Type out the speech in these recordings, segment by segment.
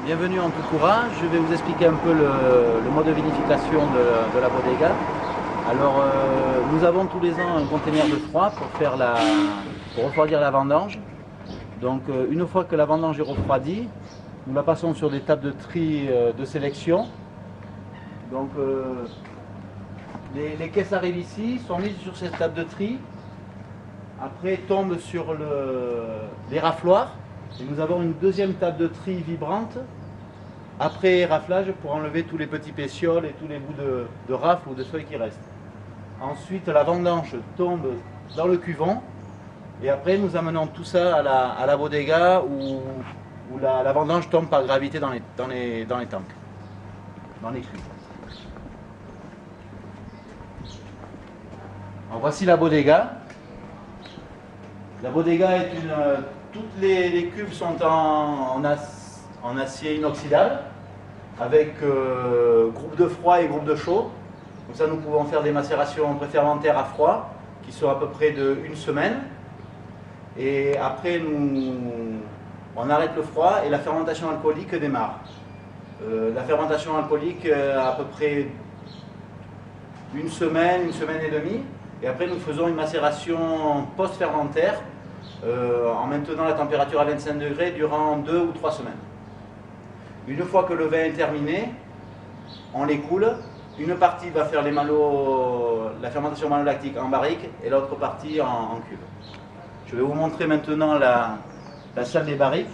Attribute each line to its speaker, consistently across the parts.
Speaker 1: Bienvenue en Tucura. Je vais vous expliquer un peu le mode de vinification de la bodega. Alors, nous avons tous les ans un conteneur de froid pour refroidir la vendange. Donc, une fois que la vendange est refroidie, nous la passons sur des tables de tri de sélection. Donc, les caisses arrivent ici, sont mises sur cette table de tri. Après, tombent sur les rafloirs. Et nous avons une deuxième table de tri vibrante après raflage pour enlever tous les petits pétioles et tous les bouts de rafle ou de feuilles qui restent. Ensuite, la vendange tombe dans le cuvon et après nous amenons tout ça à la bodega où la vendange tombe par gravité dans les tanks, dans les cuves. Alors voici la bodega. La bodega est toutes les cuves sont en acier inoxydable avec groupe de froid et groupe de chaud. Comme ça, nous pouvons faire des macérations préfermentaires à froid qui sont à peu près de 1 semaine. Et après, on arrête le froid et la fermentation alcoolique démarre. La fermentation alcoolique à peu près 1 semaine, 1 semaine et demie. Et après, nous faisons une macération post-fermentaire en maintenant la température à 25 degrés durant 2 ou 3 semaines. Une fois que le vin est terminé, on l'écoule. Une partie va faire la fermentation malolactique en barrique et l'autre partie en cuve. Je vais vous montrer maintenant la salle des barriques.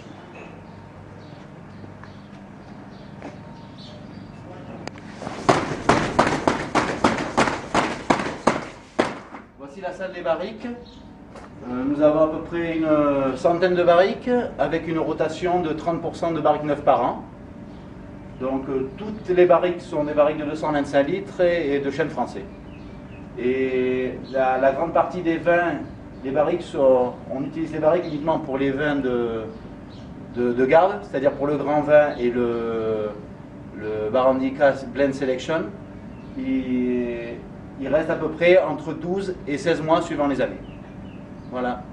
Speaker 1: Voici la salle des barriques. Nous avons à peu près une centaine de barriques avec une rotation de 30% de barriques neuves par an. Donc toutes les barriques sont des barriques de 225 litres et de chêne français. Et la grande partie des vins, les barriques on utilise les barriques uniquement pour les vins de garde, c'est-à-dire pour le grand vin et le Barandika Blend Selection. Il reste à peu près entre 12 et 16 mois suivant les années. Voilà.